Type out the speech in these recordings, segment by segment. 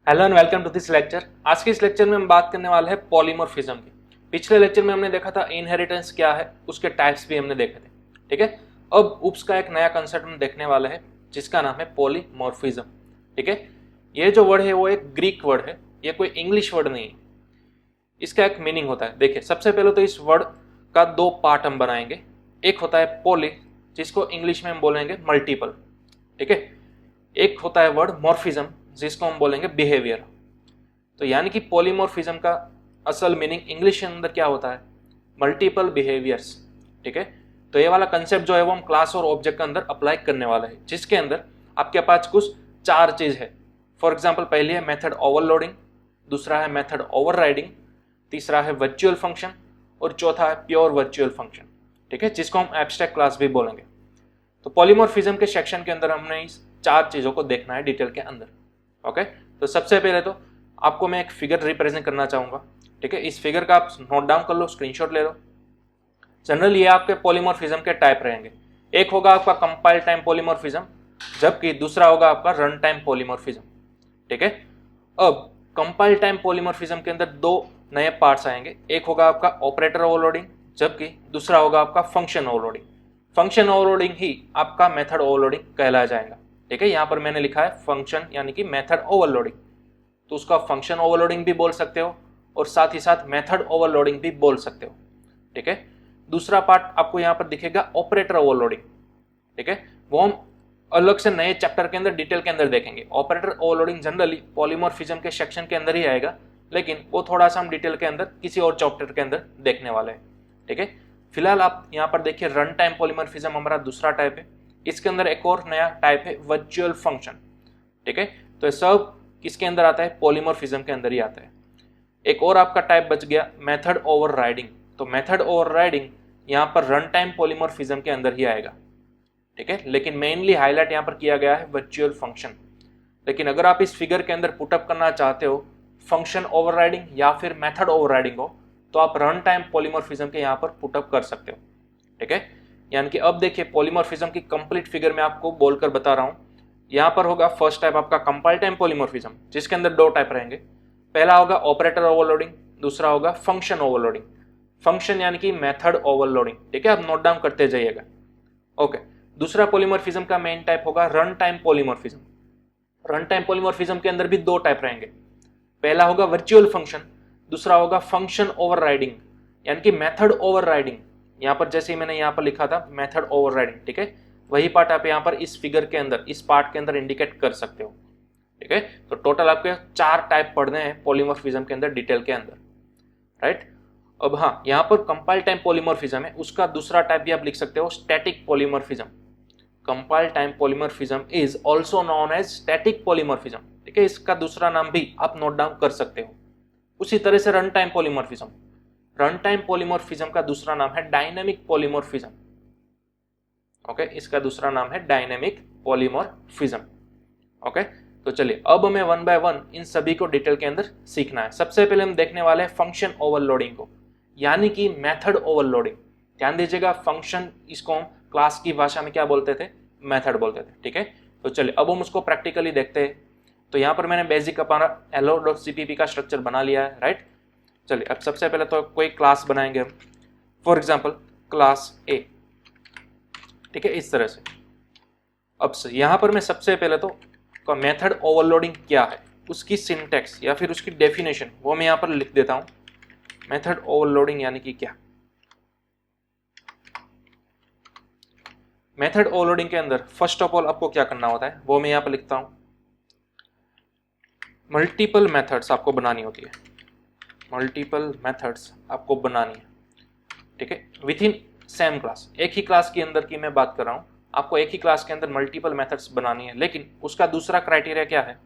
Hello and welcome to this lecture. आज के इस लेक्चर में हम बात करने वाले हैं पॉलीमॉर्फिज्म की। पिछले लेक्चर में हमने देखा था इनहेरिटेंस क्या है, उसके टाइप्स भी हमने देखे थे। ठीक है, अब उप्स का एक नया कंसेप्ट हम देखने वाले हैं जिसका नाम है पॉलीमॉर्फिज्म। ठीक है, ये जो वर्ड है वो एक ग्रीक वर्ड है, ये कोई इंग्लिश वर्ड नहीं है। इसका एक मीनिंग होता है। देखिए, सबसे पहले तो इस वर्ड का दो पार्ट हम बनाएंगे। एक होता है पॉली, जिसको इंग्लिश में हम बोलेंगे मल्टीपल। ठीक है, एक होता है वर्ड मॉर्फिज्म, जिसको हम बोलेंगे बिहेवियर। तो यानी कि पॉलीमॉर्फिज्म का असल मीनिंग इंग्लिश के अंदर क्या होता है, मल्टीपल बिहेवियर्स। ठीक है, तो ये वाला कंसेप्ट जो है वो हम क्लास और ऑब्जेक्ट के अंदर अप्लाई करने वाले हैं, जिसके अंदर आपके पास कुछ चार चीज है। फॉर एग्जाम्पल, पहली है मेथड ओवरलोडिंग, दूसरा है मेथड ओवरराइडिंग, तीसरा है वर्चुअल फंक्शन और चौथा है प्योर वर्चुअल फंक्शन। ठीक है, जिसको हम एब्स्ट्रैक्ट क्लास भी बोलेंगे। तो पॉलीमॉर्फिज्म के सेक्शन के अंदर हमने इस चार चीजों को देखना है डिटेल के अंदर। ओके, तो सबसे पहले तो आपको मैं एक फिगर रिप्रेजेंट करना चाहूंगा। ठीक है, इस फिगर का आप नोट डाउन कर लो, स्क्रीनशॉट ले लो। जनरली ये आपके पॉलीमॉर्फिज्म के टाइप रहेंगे। एक होगा आपका कंपाइल टाइम पॉलीमॉर्फिज्म, जबकि दूसरा होगा आपका रन टाइम पॉलीमॉर्फिज्म। ठीक है, अब कंपाइल टाइम पॉलीमॉर्फिज्म के अंदर दो नए पार्ट्स आएंगे। एक होगा आपका ऑपरेटर ओवरलोडिंग, जबकि दूसरा होगा आपका फंक्शन ओवरलोडिंग। फंक्शन ओवरलोडिंग ही आपका मेथड ओवरलोडिंग कहलाया जाएगा। ठीक है, यहां पर मैंने लिखा है फंक्शन यानी कि मेथड ओवरलोडिंग, तो उसका फंक्शन ओवरलोडिंग भी बोल सकते हो और साथ ही साथ मेथड ओवरलोडिंग भी बोल सकते हो। ठीक है, दूसरा पार्ट आपको यहां पर दिखेगा ऑपरेटर ओवरलोडिंग। ठीक है, वो हम अलग से नए चैप्टर के अंदर डिटेल के अंदर देखेंगे। ऑपरेटर ओवरलोडिंग जनरली पॉलीमॉर्फिज्म के सेक्शन के अंदर ही आएगा, लेकिन वो थोड़ा सा हम डिटेल के अंदर किसी और चैप्टर के अंदर देखने वाले हैं। ठीक है, फिलहाल आप यहाँ पर देखिए रन टाइम पॉलीमॉर्फिज्म हमारा दूसरा टाइप है। इसके अंदर एक और नया टाइप है वर्चुअल फंक्शन। ठीक है, तो ये सब किसके अंदर आता है, पॉलीमॉर्फिज्म के अंदर ही आता है। एक और आपका टाइप बच गया मेथड ओवरराइडिंग। तो मेथड ओवरराइडिंग यहाँ पर रन टाइम पॉलीमॉर्फिज्म के अंदर ही आएगा। ठीक है, लेकिन मेनली हाईलाइट यहाँ पर किया गया है वर्चुअल फंक्शन। लेकिन अगर आप इस फिगर के अंदर पुटअप करना चाहते हो फंक्शन ओवरराइडिंग या फिर मेथड ओवरराइडिंग हो, तो आप रन टाइम पॉलीमॉर्फिज्म के यहाँ पर पुटअप कर सकते हो। ठीक है, यानी कि अब देखिए पॉलीमॉर्फिज्म की कंप्लीट फिगर मैं आपको बोलकर बता रहा हूँ। यहाँ पर होगा फर्स्ट टाइप आपका कंपाइल टाइम पॉलीमॉर्फिज्म, जिसके अंदर दो टाइप रहेंगे। पहला होगा ऑपरेटर ओवरलोडिंग, दूसरा होगा फंक्शन ओवरलोडिंग। फंक्शन यानी कि मेथड ओवरलोडिंग। ठीक है, आप नोट डाउन करते जाइएगा। ओके, दूसरा पॉलीमॉर्फिज्म का मेन टाइप होगा run time polymorphism. Run time polymorphism के अंदर भी दो टाइप रहेंगे। पहला होगा वर्चुअल फंक्शन, दूसरा होगा फंक्शन ओवरराइडिंग यानी कि मेथड ओवरराइडिंग। यहाँ पर जैसे ही मैंने यहाँ पर लिखा था मेथड ओवरराइडिंग, ठीक है, वही पार्ट आप यहाँ पर इस फिगर के अंदर इस पार्ट के अंदर इंडिकेट कर सकते हो। ठीक है, तो टोटल आपके चार टाइप पढ़ने हैं पॉलीमॉर्फिज्म के अंदर डिटेल के अंदर। राइट, अब हाँ, यहाँ पर कंपाइल टाइम पॉलीमॉर्फिज्म है, उसका दूसरा टाइप भी आप लिख सकते हो static polymorphism. Compile time polymorphism is also known as static polymorphism. ठीक है, इसका दूसरा नाम भी आप नोट डाउन कर सकते हो। उसी तरह से run time polymorphism, run time polymorphism का दूसरा नाम है डायनेमिक पॉलीमॉर्फिज्म। ओके, इसका दूसरा नाम है डायनेमिक पॉलीमॉर्फिज्म। ओके, तो चलिए अब हमें वन बाय वन इन सभी को डिटेल के अंदर सीखना है। सबसे पहले हम देखने वाले हैं फंक्शन ओवरलोडिंग को, यानी कि मेथड ओवरलोडिंग। ध्यान दीजिएगा, फंक्शन इसको हम क्लास की भाषा में क्या बोलते थे, मेथड बोलते थे। ठीक है, तो चलिए अब हम उसको प्रैक्टिकली देखते हैं। तो यहाँ पर मैंने बेसिक अपना hello.cpp का स्ट्रक्चर बना लिया है। राइट, चलिए अब सबसे पहले तो कोई क्लास बनाएंगे हम, फॉर एग्जाम्पल क्लास ए। ठीक है, इस तरह से। अब यहाँ पर मैं सबसे पहले तो मेथड ओवरलोडिंग क्या है उसकी सिंटैक्स या फिर उसकी डेफिनेशन वो मैं यहाँ पर लिख देता हूँ। मेथड ओवरलोडिंग यानी कि क्या। मेथड ओवरलोडिंग के अंदर फर्स्ट ऑफ ऑल आपको क्या करना होता है वो मैं यहाँ पर लिखता हूँ। मल्टीपल मेथड्स आपको बनानी होती है, मल्टीपल मेथड्स आपको बनानी है। ठीक है, विथ इन सेम क्लास, एक ही क्लास के अंदर की मैं बात कर रहा हूँ। आपको एक ही क्लास के अंदर मल्टीपल मेथड्स बनानी है, लेकिन उसका दूसरा क्राइटेरिया क्या है,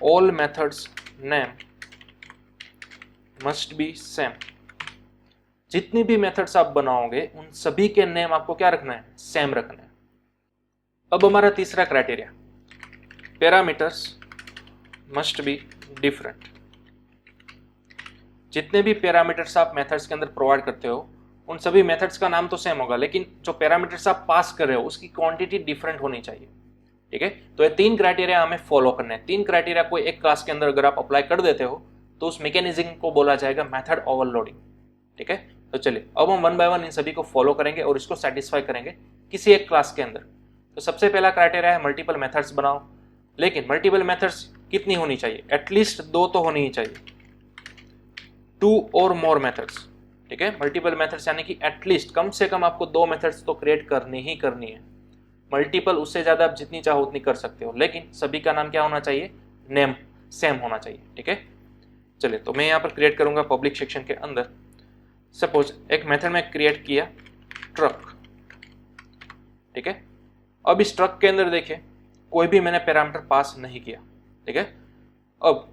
all methods name must be same. जितनी भी मेथड्स आप बनाओगे उन सभी के नेम आपको क्या रखना है, सेम रखना है। अब हमारा तीसरा criteria, parameters must be different. जितने भी पैरामीटर्स आप मेथड्स के अंदर प्रोवाइड करते हो उन सभी मेथड्स का नाम तो सेम होगा, लेकिन जो पैरामीटर्स आप पास कर रहे हो उसकी क्वांटिटी डिफरेंट होनी चाहिए। ठीक है। तो ये 3 क्राइटेरिया हमें फॉलो करने हैं। 3 क्राइटेरिया कोई एक क्लास के अंदर अगर आप अप्लाई कर देते हो तो उस मैकेनिज्म को बोला जाएगा मेथड ओवरलोडिंग, ठीक है। तो चलिए अब हम 1 बाय 1 इन सभी को फॉलो करेंगे और इसको सेटिस्फाई करेंगे किसी एक क्लास के अंदर। तो सबसे पहला क्राइटेरिया है मल्टीपल मेथड्स बनाओ, लेकिन मल्टीपल मेथड्स कितनी होनी चाहिए? एटलीस्ट 2 तो होनी ही चाहिए, 2 और मोर मेथड्स, ठीक है। मल्टीपल मेथड्स यानी कि एटलीस्ट कम से कम आपको 2 मेथड्स तो क्रिएट करनी ही करनी है। मल्टीपल उससे ज्यादा आप जितनी चाहो उतनी कर सकते हो, लेकिन सभी का नाम क्या होना चाहिए? नेम सेम होना चाहिए, ठीक है। चलिए तो मैं यहाँ पर क्रिएट करूंगा पब्लिक सेक्शन के अंदर। सपोज एक मेथड में क्रिएट किया ट्रक, ठीक है। अब इस ट्रक के अंदर देखिए कोई भी मैंने पैरामीटर पास नहीं किया, ठीक है। अब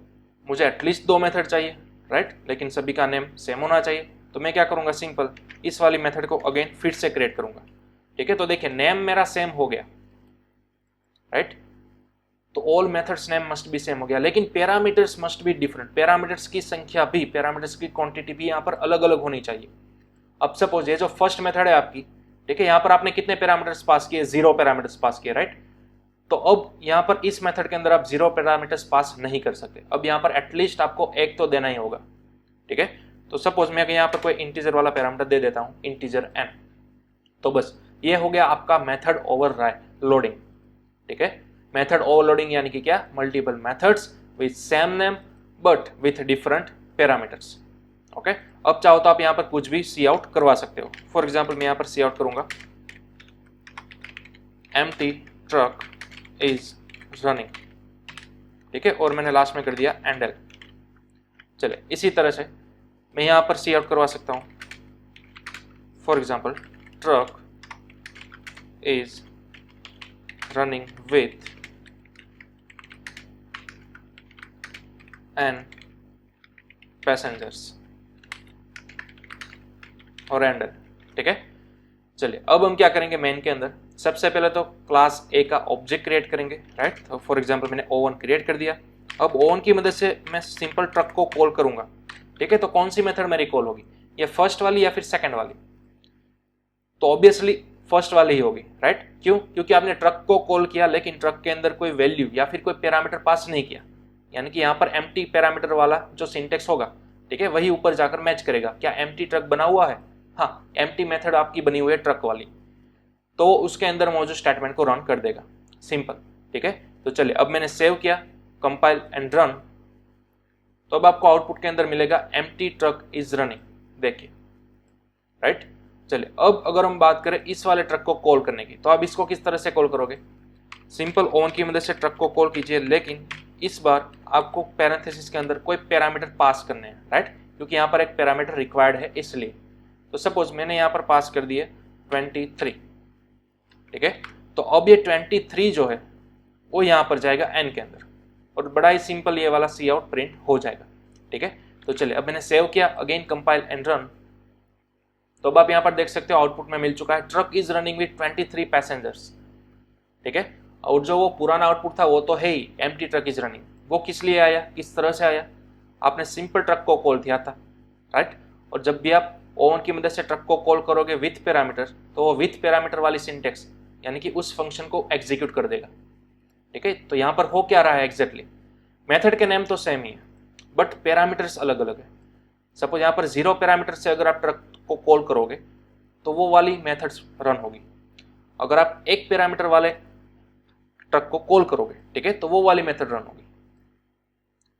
मुझे एटलीस्ट 2 मेथड चाहिए, राइट, लेकिन सभी का नेम सेम होना चाहिए। तो मैं क्या करूंगा? सिंपल इस वाली मेथड को अगेन फिर से क्रिएट करूंगा, ठीक है। तो देखिए नेम मेरा सेम हो गया, राइट। तो all methods name must be same हो गया, लेकिन parameters must be different. Parameters की संख्या भी, पैरामीटर्स की क्वांटिटी भी यहाँ पर अलग अलग होनी चाहिए। अब सपोज ये जो फर्स्ट मेथड है आपकी, ठीक है, यहाँ पर आपने कितने पैरामीटर्स पास किए? 0 पैरामीटर्स पास किए, राइट। तो अब यहाँ पर इस मेथड के अंदर आप 0 पैरामीटर्स पास नहीं कर सकते। अब यहाँ पर एटलीस्ट आपको 1 तो देना ही होगा, ठीक है। तो सपोज मैं यहाँ पर कोई इंटीजर वाला पैरामीटर दे देता हूँ, इंटीजर n। तो बस ये हो गया आपका मेथड ओवरलोडिंग, ठीक है। मेथड ओवरलोडिंग यानी कि क्या? Multiple methods with same name but with different parameters, okay. अब चाहो तो आप यहाँ पर कुछ भी सी आउट करवा सकते हो। फॉर एग्जाम्पल मैं यहाँ पर सी आउट करूंगा एम्प्टी ट्रक इज रनिंग, ठीक है, और मैंने लास्ट में कर दिया एंडल। चले इसी तरह से मैं यहाँ पर सी आउट करवा सकता हूँ, for example truck is running with an passengers और एंडल, ठीक है। चलिए अब हम क्या करेंगे मेन के अंदर? सबसे पहले तो क्लास ए का ऑब्जेक्ट क्रिएट करेंगे, राइट। तो फॉर एग्जांपल मैंने O1 क्रिएट कर दिया। अब O1 की मदद से मैं सिंपल ट्रक को कॉल करूंगा, ठीक है। तो कौन सी मेथड मेरी कॉल होगी? ये फर्स्ट वाली या फिर सेकंड वाली? तो ऑब्वियसली फर्स्ट वाली ही होगी, राइट। क्यों? क्योंकि आपने ट्रक को कॉल किया लेकिन ट्रक के अंदर कोई वैल्यू या फिर कोई पैरामीटर पास नहीं किया, यानी कि यहाँ पर एम्प्टी पैरामीटर वाला जो सिंटेक्स होगा, ठीक है, वही ऊपर जाकर मैच करेगा। क्या एम्प्टी ट्रक बना हुआ है? हाँ, एम्प्टी मेथड आपकी बनी हुई है ट्रक वाली, तो उसके अंदर मौजूद स्टेटमेंट को रन कर देगा, सिंपल, ठीक है। तो चलिए अब मैंने सेव किया, कंपाइल एंड रन। तो अब आपको आउटपुट के अंदर मिलेगा एम्प्टी ट्रक इज रनिंग, देखिए, राइट। चलिए अब अगर हम बात करें इस वाले ट्रक को कॉल करने की, तो आप इसको किस तरह से कॉल करोगे? सिंपल O1 की मदद से ट्रक को कॉल कीजिए, लेकिन इस बार आपको पैरेंथेसिस के अंदर कोई पैरामीटर पास करने हैं, राइट, क्योंकि यहाँ पर एक पैरामीटर रिक्वायर्ड है इसलिए। तो सपोज मैंने यहाँ पर पास कर दिए 23, ठीक है। तो अब ये 23 जो है वो यहाँ पर जाएगा n के अंदर, और बड़ा ही सिंपल ये वाला सी आउट प्रिंट हो जाएगा, ठीक है। तो चलिए अब मैंने सेव किया, अगेन कंपाइल एंड रन। तो अब आप यहाँ पर देख सकते हो आउटपुट में मिल चुका है truck is running with 23 passengers, ठीक है। और जो वो पुराना आउटपुट था वो तो है ही एम्प्टी ट्रक इज रनिंग। वो किस लिए आया, किस तरह से आया? आपने सिंपल ट्रक को कॉल किया था, राइट। और जब भी आप O1 की मदद से ट्रक को कॉल करोगे विथ पैरामीटर, तो वो विथ पैरामीटर वाली सिंटेक्स यानी कि उस फंक्शन को एग्जीक्यूट कर देगा, ठीक है। तो यहाँ पर हो क्या रहा है एग्जैक्टली? मेथड के नेम तो सेम ही है बट पैरामीटर्स अलग अलग है। सपोज यहाँ पर 0 पैरामीटर से अगर आप ट्रक को कॉल करोगे तो वो वाली मेथड्स रन होगी। अगर आप 1 पैरामीटर वाले ट्रक को कॉल करोगे, ठीक है, तो वो वाली मेथड रन होगी।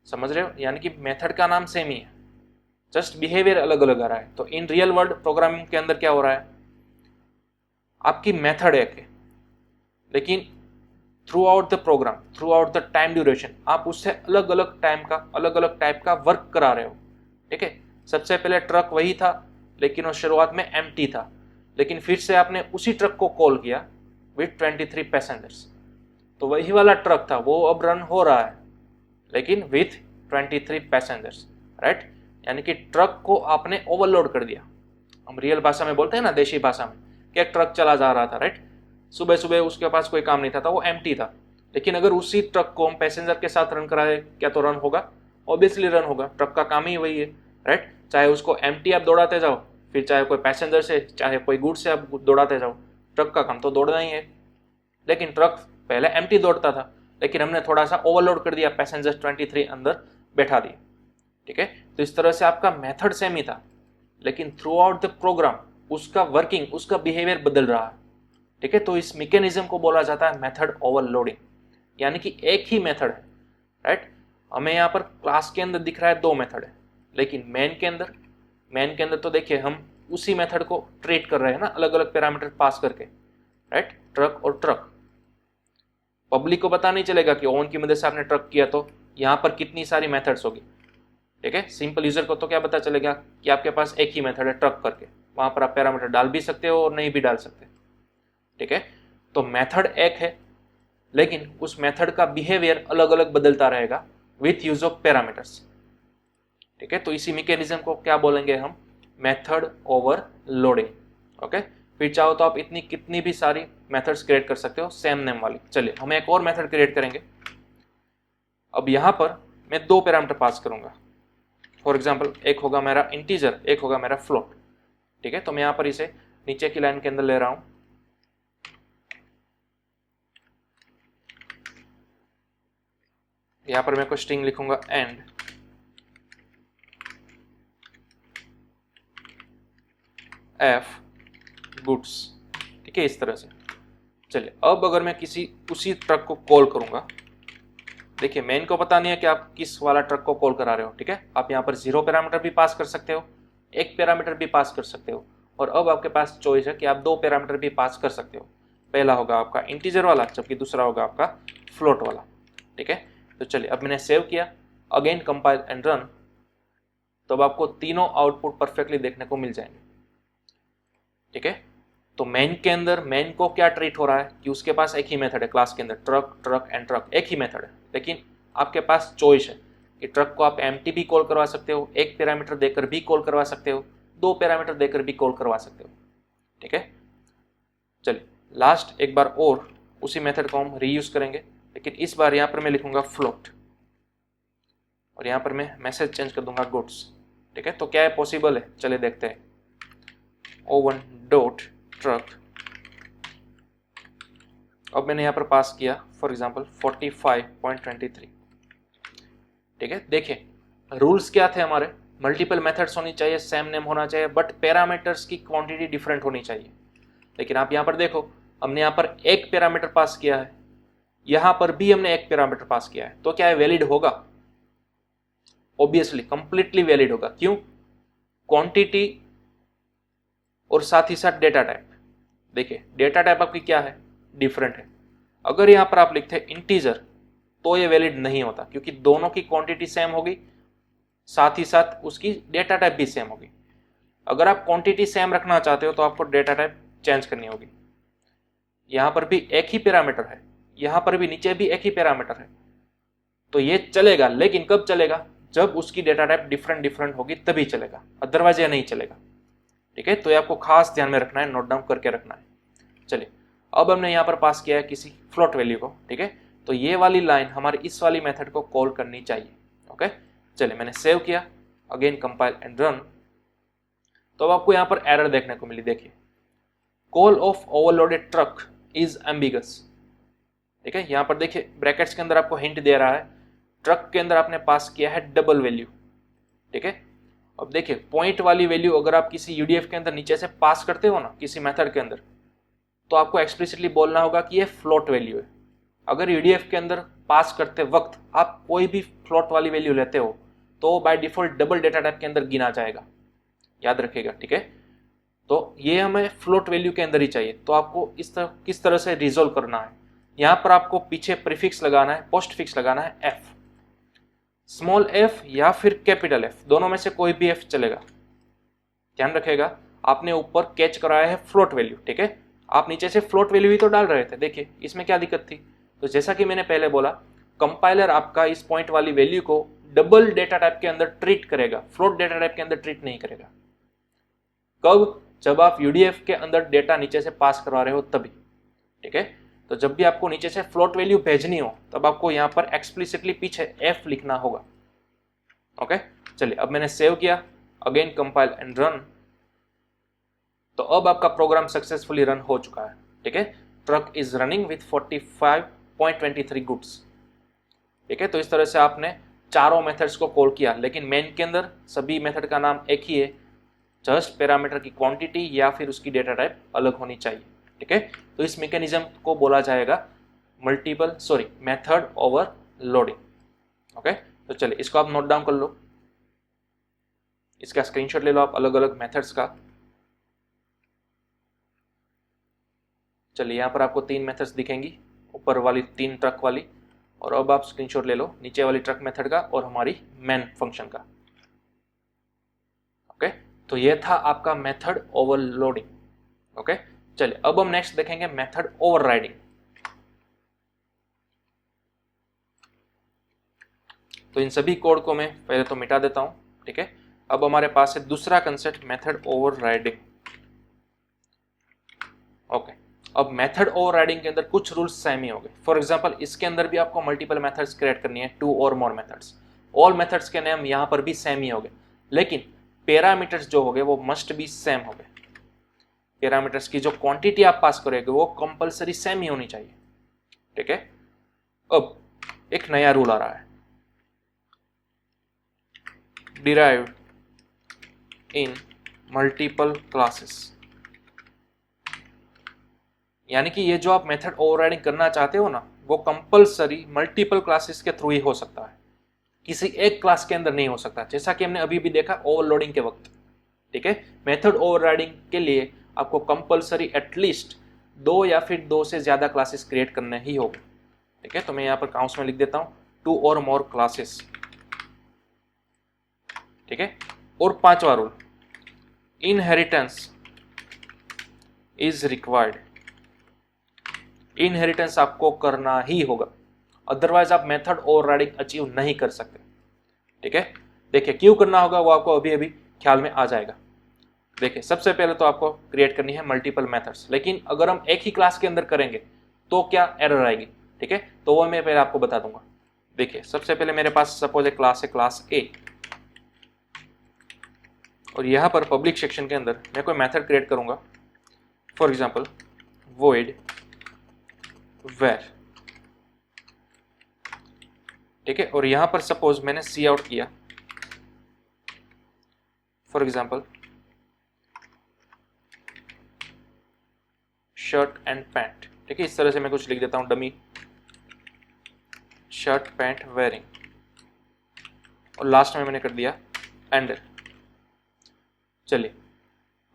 समझ रहे हो? यानी कि मेथड का नाम सेम ही है, जस्ट बिहेवियर अलग अलग आ रहा है। तो इन रियल वर्ल्ड प्रोग्रामिंग के अंदर क्या हो रहा है? आपकी मेथड एक है, लेकिन throughout the program, throughout the time duration आप उससे अलग अलग टाइम का, अलग अलग टाइप का वर्क करा रहे हो, ठीक है। सबसे पहले ट्रक वही था लेकिन वो शुरुआत में एम्प्टी था, लेकिन फिर से आपने उसी ट्रक को कॉल किया विथ 23 पैसेंजर्स, तो वही वाला ट्रक था वो अब रन हो रहा है लेकिन विथ 23 पैसेंजर्स, राइट। यानी कि ट्रक को आपने ओवरलोड कर दिया। हम रियल भाषा में बोलते हैं ना, देशी भाषा में, कि एक ट्रक चला जा रहा था, राइट। सुबह सुबह उसके पास कोई काम नहीं था, वो एम्प्टी था, लेकिन अगर उसी ट्रक को हम पैसेंजर के साथ रन कराए, क्या तो रन होगा? ऑब्वियसली रन होगा। ट्रक का काम ही वही है, राइट। चाहे उसको एम्प्टी आप दौड़ाते जाओ, फिर चाहे कोई पैसेंजर से, चाहे कोई गुड्स से आप दौड़ाते जाओ, ट्रक का काम तो दौड़ना ही है। लेकिन ट्रक पहले एम्प्टी दौड़ता था, लेकिन हमने थोड़ा सा ओवरलोड कर दिया, पैसेंजर 23 अंदर बैठा दिए। ठीक है, तो इस तरह से आपका मेथड सेम ही था, लेकिन थ्रू आउट द प्रोग्राम उसका वर्किंग, उसका बिहेवियर बदल रहा है। ठीक है, तो इस मैकेनिज्म को बोला जाता है मेथड ओवरलोडिंग, यानी कि एक ही मेथड है, राइट। हमें यहाँ पर क्लास के अंदर दिख रहा है 2 मेथड है, लेकिन मेन के अंदर तो देखिए हम उसी मेथड को ट्रीट कर रहे हैं ना, अलग अलग पैरामीटर पास करके, राइट। ट्रक और ट्रक, पब्लिक को पता नहीं चलेगा कि ओवन की मदद से आपने ट्रक किया तो यहाँ पर कितनी सारी मेथड्स होगी। ठीक है, सिंपल यूजर को तो क्या पता चलेगा कि आपके पास एक ही मेथड है ट्रक करके, वहां पर आप पैरामीटर डाल भी सकते हो और नहीं भी डाल सकते। ठीक है, तो मेथड एक है, लेकिन उस मेथड का बिहेवियर अलग अलग बदलता रहेगा विथ यूज ऑफ पैरामीटर्स। ठीक है, तो इसी मैकेनिज्म को क्या बोलेंगे हम, मेथड ओवरलोडिंग। ओके, फिर चाहो तो आप इतनी कितनी भी सारी मेथड्स क्रिएट कर सकते हो सेम नेम वाली। चलिए हम एक और मेथड क्रिएट करेंगे। अब यहाँ पर मैं 2 पैरामीटर पास करूंगा। फॉर एग्जाम्पल एक होगा मेरा इंटीजर, एक होगा मेरा फ्लोट। ठीक है, तो मैं यहाँ पर इसे नीचे की लाइन के अंदर ले रहा हूं। यहाँ पर मैं कोई स्ट्रिंग लिखूंगा एंड एफ गुड्स। ठीक है, इस तरह से। चलिए अब अगर मैं किसी उसी ट्रक को कॉल करूंगा, देखिए मेन को पता नहीं है कि आप किस वाला ट्रक को कॉल करा रहे हो। ठीक है, आप यहाँ पर 0 पैरामीटर भी पास कर सकते हो, 1 पैरामीटर भी पास कर सकते हो, और अब आपके पास चॉइस है कि आप 2 पैरामीटर भी पास कर सकते हो। पहला होगा आपका इंटीजर वाला, जबकि दूसरा होगा आपका फ्लोट वाला। ठीक है, तो चलिए अब मैंने सेव किया, अगेन कंपाइल एंड रन, तो अब आपको तीनों आउटपुट परफेक्टली देखने को मिल जाएंगे। ठीक है, तो मेन के अंदर मेन को क्या ट्रीट हो रहा है कि उसके पास एक ही मेथड है क्लास के अंदर, ट्रक ट्रक एंड ट्रक, एक ही मेथड है, लेकिन आपके पास चॉइस है कि ट्रक को आप एम्प्टी भी कॉल करवा सकते हो, 1 पैरामीटर देकर भी कॉल करवा सकते हो, 2 पैरामीटर देकर भी कॉल करवा सकते हो। ठीक है, चलिए लास्ट एक बार और उसी मेथड को हम रीयूज करेंगे, लेकिन इस बार यहाँ पर मैं लिखूंगा फ्लोट, और यहाँ पर मैं मैसेज चेंज कर दूंगा गुड्स। ठीक है, तो क्या है पॉसिबल है, चलिए देखते हैं। O1 डॉट ट्रक, अब मैंने यहाँ पर पास किया फॉर एग्जांपल 45.23। ठीक है, देखिए रूल्स क्या थे हमारे, मल्टीपल मेथड्स होनी चाहिए, सेम नेम होना चाहिए, बट पैरामीटर्स की क्वांटिटी डिफरेंट होनी चाहिए। लेकिन आप यहाँ पर देखो, हमने यहाँ पर 1 पैरामीटर पास किया है, यहाँ पर भी हमने 1 पैरामीटर पास किया है, तो क्या है वैलिड होगा? ऑब्वियसली कंप्लीटली वैलिड होगा। क्यों? क्वांटिटी और साथ ही साथ डेटा टाइप। देखिए डेटा टाइप आपकी क्या है, डिफरेंट है। अगर यहाँ पर आप लिखते हैं इंटीजर तो ये वैलिड नहीं होता, क्योंकि दोनों की क्वांटिटी सेम होगी, साथ ही साथ उसकी डेटा टाइप भी सेम होगी। अगर आप क्वांटिटी सेम रखना चाहते हो तो आपको डेटा टाइप चेंज करनी होगी। यहाँ पर भी एक ही पैरामीटर है, यहाँ पर भी नीचे भी एक ही पैरामीटर है, तो ये चलेगा, लेकिन कब चलेगा? जब उसकी डेटा टाइप डिफरेंट होगी तभी चलेगा, अदरवाइज ये नहीं चलेगा। ठीक है, तो ये आपको खास ध्यान में रखना है, नोट डाउन करके रखना है। चलिए अब हमने यहाँ पर पास किया है किसी फ्लोट वैल्यू को। ठीक है, तो ये वाली लाइन हमारी इस वाली मेथड को कॉल करनी चाहिए। ओके, चलिए मैंने सेव किया, अगेन कंपाइल एंड रन, तो अब आपको यहाँ पर एरर देखने को मिली। देखिए call of overloaded truck is ambiguous. ठीक है, यहाँ पर देखिए ब्रैकेट्स के अंदर आपको हिंट दे रहा है, ट्रक के अंदर आपने पास किया है डबल वैल्यू। ठीक है, अब देखिए पॉइंट वाली वैल्यू अगर आप किसी यूडीएफ के अंदर नीचे से पास करते हो ना, किसी मेथड के अंदर, तो आपको एक्सप्लिसिटली बोलना होगा कि ये फ्लोट वैल्यू है। अगर यूडीएफ के अंदर पास करते वक्त आप कोई भी फ्लोट वाली वैल्यू लेते हो तो by default double data type के अंदर गिना जाएगा, याद रखिएगा। ठीक है, तो ये हमें फ्लोट वैल्यू के अंदर ही चाहिए, तो आपको किस तरह से रिजोल्व करना है, यहाँ पर आपको पीछे प्रीफिक्स लगाना है, पोस्ट फिक्स लगाना है एफ, स्मॉल एफ या फिर कैपिटल एफ, दोनों में से कोई भी एफ चलेगा। ध्यान रखिएगा, आपने ऊपर कैच कराया है फ्लोट वैल्यू। ठीक है, आप नीचे से फ्लोट वैल्यू ही तो डाल रहे थे, देखिए इसमें क्या दिक्कत थी। तो जैसा कि मैंने पहले बोला, कंपाइलर आपका इस पॉइंट वाली वैल्यू को डबल डेटा टाइप के अंदर ट्रीट करेगा, फ्लोट डेटा टाइप के अंदर ट्रीट नहीं करेगा। कब? जब आप यूडीएफ के अंदर डेटा नीचे से पास करवा रहे हो तभी। ठीक है, तो जब भी आपको नीचे से फ्लोट वैल्यू भेजनी हो तब आपको यहाँ पर एक्सप्लिसिटली पीछे एफ लिखना होगा। ओके, चलिए अब मैंने सेव किया, अगेन कंपाइल एंड रन, तो अब आपका प्रोग्राम सक्सेसफुली रन हो चुका है। ठीक है, truck is running with 45.23 goods. ठीक है, तो इस तरह से आपने चारों मेथड्स को कॉल किया, लेकिन मेन के अंदर सभी मेथड का नाम एक ही है, जस्ट पैरामीटर की क्वांटिटी या फिर उसकी डेटा टाइप अलग होनी चाहिए। ठीक है, तो इस मैकेनिज्म को बोला जाएगा मेथड ओवरलोडिंग। ओके, तो चलिए इसको आप नोट डाउन कर लो, इसका स्क्रीनशॉट ले लो आप अलग अलग मेथड्स का। चलिए यहाँ पर आपको 3 मेथड्स दिखेंगी, ऊपर वाली 3 ट्रक वाली, और अब आप स्क्रीनशॉट ले लो नीचे वाली ट्रक मेथड का और हमारी मेन फंक्शन का। ओके, तो ये था आपका मेथड ओवरलोडिंग। ओके, चलिए अब हम नेक्स्ट देखेंगे मेथड ओवरराइडिंग। तो इन सभी कोड को मैं पहले तो मिटा देता हूं। ठीक है, अब हमारे पास है दूसरा कंसेप्ट मेथड ओवरराइडिंग। ओके, अब मेथड ओवरराइडिंग के अंदर कुछ रूल्स सेम ही हो गए। फॉर एग्जांपल इसके अंदर भी आपको मल्टीपल मेथड्स क्रिएट करनी है, 2 और मोर मेथड्स। ऑल मेथड्स के नेम यहाँ पर भी सेम ही हो गए, लेकिन पैरामीटर्स जो हो गए वो मस्ट बी सेम हो गए। पैरामीटर्स की जो क्वांटिटी आप पास करोगे वो कंपलसरी सेम ही होनी चाहिए। ठीक है, अब एक नया रूल आ रहा है, डिराइव्ड इन मल्टीपल क्लासेस। यानी कि ये जो आप मेथड ओवरराइडिंग करना चाहते हो ना, वो कंपलसरी मल्टीपल क्लासेस के थ्रू ही हो सकता है, किसी एक क्लास के अंदर नहीं हो सकता, जैसा कि हमने अभी भी देखा ओवरलोडिंग के वक्त। ठीक है, मेथड ओवरराइडिंग के लिए आपको कंपलसरी एटलीस्ट 2 या फिर 2 से ज्यादा क्लासेस क्रिएट करने ही होंगे। ठीक है, तो मैं यहाँ पर काउंट्स में लिख देता हूँ 2 और मोर क्लासेस। ठीक है, और 5वां rule, inheritance is required. Inheritance आपको करना ही होगा, अदरवाइज आप मेथड ओवरराइडिंग अचीव नहीं कर सकते। ठीक है, देखिए क्यों करना होगा वो आपको अभी अभी ख्याल में आ जाएगा। देखिए सबसे पहले तो आपको क्रिएट करनी है मल्टीपल मेथड्स, लेकिन अगर हम एक ही क्लास के अंदर करेंगे तो क्या एरर आएगी। ठीक है, तो वो मैं पहले आपको बता दूंगा। देखिए सबसे पहले मेरे पास सपोज एक क्लास है, क्लास ए, और यहाँ पर पब्लिक सेक्शन के अंदर मैं कोई मेथड क्रिएट करूंगा, फॉर एग्जाम्पल void var। ठीक है, और यहां पर सपोज मैंने सी आउट किया, for example shirt and pant. ठीक है, इस तरह से मैं कुछ लिख देता हूं, डमी शर्ट पैंट वेयरिंग, और लास्ट में मैंने कर दिया एंडर। चलिए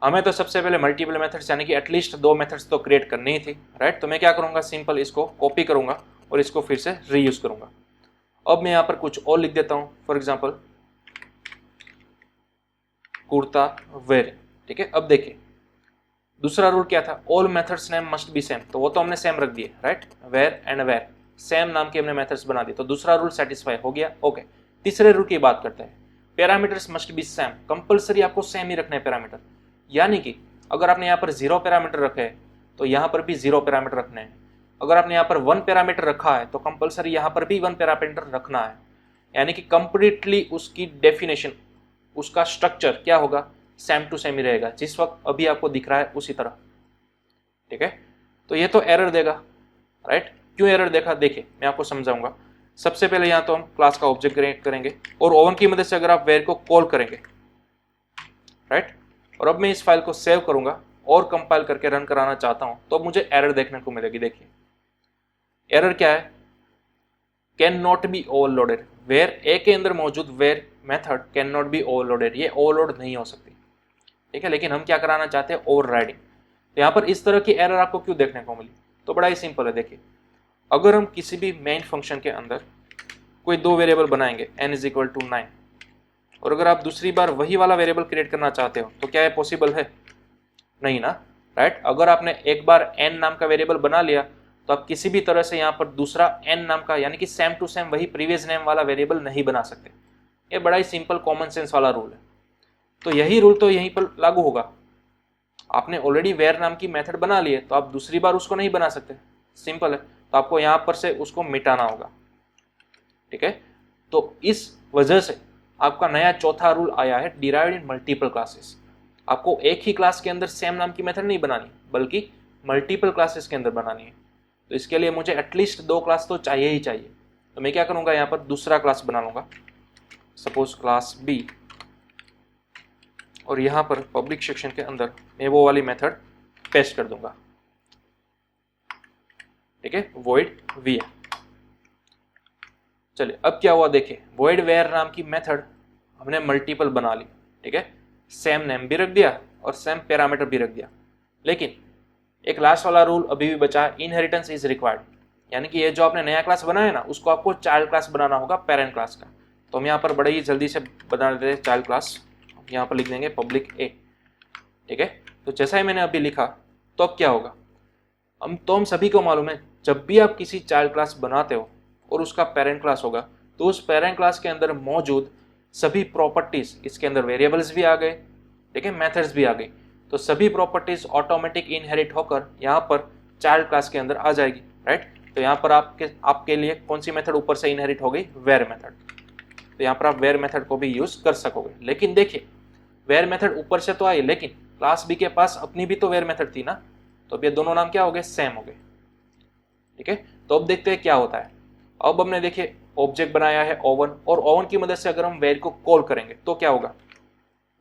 हमें तो सबसे पहले मल्टीपल मेथड्स यानी कि एटलीस्ट 2 मेथड्स तो क्रिएट करनी ही थी, राइट। तो मैं क्या करूंगा, सिंपल इसको कॉपी करूंगा और इसको फिर से रीयूज करूंगा। अब मैं यहाँ पर कुछ और लिख देता हूँ, फॉर एग्जाम्पल कुर्ता वेयरिंग। ठीक है, अब देखिए दूसरा रूल क्या था, all methods name must be same, तो वो तो हमने सेम रख दिए, right. Where and where same नाम के हमने मेथड्स बना दिए, तो दूसरा रूल सेटिस्फाई हो गया। ओके, तीसरे रूल की बात करते हैं, parameters must be same. Compulsory आपको सेम ही रखने पैरामीटर, यानी कि अगर आपने यहाँ पर 0 पैरामीटर रखे हैं तो यहाँ पर भी 0 पैरामीटर रखने हैं। अगर आपने यहाँ पर 1 पैरामीटर रखा है तो कंपलसरी यहाँ पर भी 1 पैरामीटर रखना है, यानी कि कंप्लीटली उसकी डेफिनेशन, उसका स्ट्रक्चर क्या होगा, सेम टू सेम ही रहेगा, जिस वक्त अभी आपको दिख रहा है उसी तरह। ठीक है, तो ये तो एरर देगा, राइट। क्यों एरर देखा, देखिए मैं आपको समझाऊंगा। सबसे पहले यहाँ तो हम क्लास का ऑब्जेक्ट क्रिएट करेंगे और ओवन की मदद से अगर आप वेयर को कॉल करेंगे, राइट। और अब मैं इस फाइल को सेव करूंगा और कंपाइल करके रन कराना चाहता हूं, तो मुझे एरर देखने को मिलेगी। देखिए एरर क्या है, can not be overloaded. Where A के अंदर मौजूद where method can not be overloaded, ये ओवरलोड नहीं हो सकती। ठीक है, लेकिन हम क्या कराना चाहते हैं, ओवरराइडिंग। तो यहाँ पर इस तरह की एरर आपको क्यों देखने को मिली, तो बड़ा ही सिंपल है। देखिए अगर हम किसी भी मेन फंक्शन के अंदर कोई 2 वेरिएबल बनाएंगे n इज इक्वल टू 9, और अगर आप दूसरी बार वही वाला वेरिएबल क्रिएट करना चाहते हो तो क्या ये पॉसिबल है, नहीं ना, राइट। अगर आपने एक बार n नाम का वेरिएबल बना लिया तो आप किसी भी तरह से यहाँ पर दूसरा n नाम का यानी कि सेम टू सेम वही प्रीवियस नेम वाला वेरिएबल नहीं बना सकते। ये बड़ा ही सिंपल कॉमन सेंस वाला रूल है। तो यही रूल तो यहीं पर लागू होगा। आपने ऑलरेडी वेयर नाम की मेथड बना ली है तो आप दूसरी बार उसको नहीं बना सकते, सिंपल है। तो आपको यहाँ पर से उसको मिटाना होगा। ठीक है, तो इस वजह से आपका नया चौथा रूल आया है, डिराइव्ड इन मल्टीपल क्लासेस। आपको एक ही क्लास के अंदर सेम नाम की मेथड नहीं बनानी, बल्कि मल्टीपल क्लासेस के अंदर बनानी है, तो इसके लिए मुझे एटलीस्ट 2 क्लास तो चाहिए ही चाहिए। तो मैं क्या करूँगा, यहाँ पर दूसरा क्लास बना लूँगा, सपोज क्लास बी, और यहाँ पर पब्लिक सेक्शन के अंदर मैं वो वाली मेथड पेस्ट कर दूंगा, ठीक है, void var। चलिए अब क्या हुआ देखिए, void var नाम की मेथड हमने मल्टीपल बना ली, ठीक है, सेम नेम भी रख दिया और सेम पैरामीटर भी रख दिया, लेकिन एक लास्ट वाला रूल अभी भी बचा, इनहेरिटेंस इज रिक्वायर्ड, यानी कि ये जो आपने नया क्लास बनाया ना उसको आपको चाइल्ड क्लास बनाना होगा पेरेंट क्लास का। तो हम यहाँ पर बड़े ही जल्दी से बना देते हैं चाइल्ड क्लास, यहाँ पर लिख देंगे पब्लिक ए, ठीक है। तो जैसा ही मैंने अभी लिखा, तो अब क्या होगा, हम सभी को मालूम है जब भी आप किसी चाइल्ड क्लास बनाते हो और उसका पेरेंट क्लास होगा, तो उस पेरेंट क्लास के अंदर मौजूद सभी प्रॉपर्टीज, इसके अंदर वेरिएबल्स भी आ गए, ठीक है, मेथड्स भी आ गई, तो सभी प्रॉपर्टीज ऑटोमेटिक इनहेरिट होकर यहाँ पर चाइल्ड क्लास के अंदर आ जाएगी, राइट। तो यहाँ पर आपके लिए कौन सी मेथड ऊपर से इनहेरिट हो गई, वेर मेथड। तो यहाँ पर आप वेर मेथड को भी यूज कर सकोगे, लेकिन देखिए वेर मेथड ऊपर से तो आई, लेकिन क्लास बी के पास अपनी भी तो वेर मेथड थी ना, तो अब ये दोनों नाम क्या हो गए, सेम हो गए, ठीक है। तो अब देखते हैं क्या होता है। अब हमने देखिए ऑब्जेक्ट बनाया है ओवन, और ओवन की मदद से अगर हम वेर को कॉल करेंगे तो क्या होगा,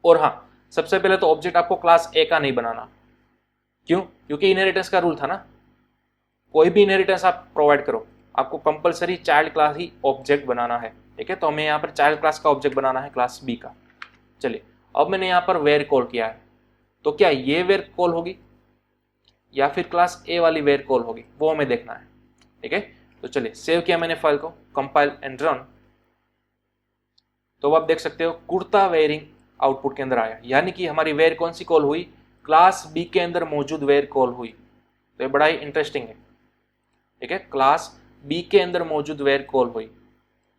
और हाँ सबसे पहले तो ऑब्जेक्ट आपको क्लास ए का नहीं बनाना, क्यों, क्योंकि इनहेरिटेंस का रूल था ना, कोई भी इनहेरिटेंस आप प्रोवाइड करो आपको कंपलसरी चाइल्ड क्लास ही ऑब्जेक्ट बनाना है, ठीक है। तो हमें यहाँ पर चाइल्ड क्लास का ऑब्जेक्ट बनाना है क्लास बी का। चलिए अब मैंने यहाँ पर वेर कॉल किया है, तो क्या ये वेर कॉल होगी या फिर क्लास ए वाली वेर कॉल होगी, वो हमें देखना है, ठीक है। तो चलिए सेव किया मैंने फाइल को, कंपाइल एंड रन, तो आप देख सकते हो कुर्ता वेयरिंग आउटपुट के अंदर आया, यानी कि हमारी वेर कौन सी कॉल हुई, क्लास बी के अंदर मौजूद वेर कॉल हुई। तो ये बड़ा ही इंटरेस्टिंग है, ठीक है, क्लास बी के अंदर मौजूद वेर कॉल हुई,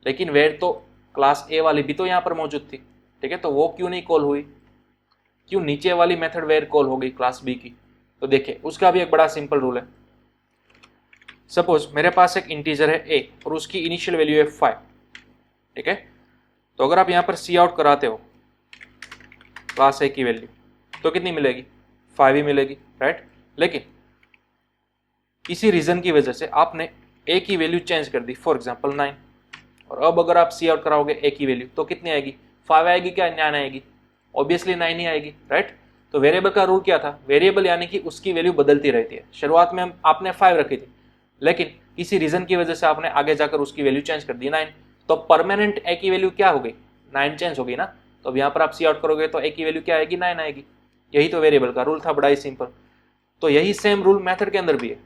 लेकिन वेर तो क्लास ए वाली भी तो यहाँ पर मौजूद थी, ठीक है, तो वो क्यों नहीं कॉल हुई, क्यों नीचे वाली मेथड वेर कॉल हो गई क्लास बी की। तो देखिए उसका भी एक बड़ा सिंपल रूल है। सपोज मेरे पास एक इंटीजर है ए और उसकी इनिशियल वैल्यू है 5, ठीक है। तो अगर आप यहाँ पर सी आउट कराते हो क्लास ए की वैल्यू, तो कितनी मिलेगी, 5 ही मिलेगी, राइट। लेकिन किसी रीजन की वजह से आपने ए की वैल्यू चेंज कर दी, फॉर एग्जाम्पल 9, और अब अगर आप सी आउट कराओगे ए की वैल्यू तो कितनी आएगी, 5 आएगी क्या 9 आएगी, ऑब्वियसली 9 ही आएगी, राइट। तो वेरिएबल का रूल क्या था, वेरिएबल यानी कि उसकी वैल्यू बदलती रहती है। शुरुआत में आपने 5 रखी थी, लेकिन किसी रीजन की वजह से आपने आगे जाकर उसकी वैल्यू चेंज कर दी 9, तो परमानेंट ए की वैल्यू क्या हो गई, 9 चेंज हो गई ना। तो अब यहाँ पर आप सी आउट करोगे तो ए की वैल्यू क्या आएगी, 9 आएगी। यही तो वेरिएबल का रूल था, बड़ा ही सिंपल। तो यही सेम रूल मेथड के अंदर भी है।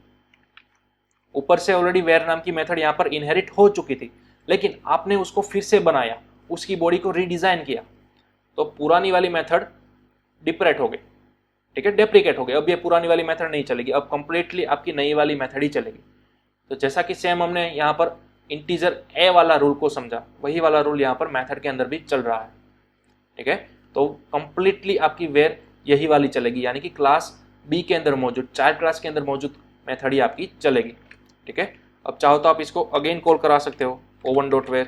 ऊपर से ऑलरेडी वेर नाम की मेथड यहाँ पर इनहेरिट हो चुकी थी, लेकिन आपने उसको फिर से बनाया, उसकी बॉडी को रीडिजाइन किया, तो पुरानी वाली मेथड डिप्रेट हो गई, ठीक है, डेप्रिकेट हो गई। अब ये पुरानी वाली मेथड नहीं चलेगी, अब कंप्लीटली आपकी नई वाली मेथड ही चलेगी। तो जैसा कि सेम हमने यहाँ पर इंटीजर ए वाला रूल को समझा, वही वाला रूल यहाँ पर मेथड के अंदर भी चल रहा है, ठीक है। तो कंप्लीटली आपकी वेर यही वाली चलेगी, यानी कि क्लास बी के अंदर मौजूद, चाइल्ड क्लास के अंदर मौजूद मेथड ही आपकी चलेगी, ठीक है। अब चाहो तो आप इसको अगेन कॉल करा सकते हो, oven.var,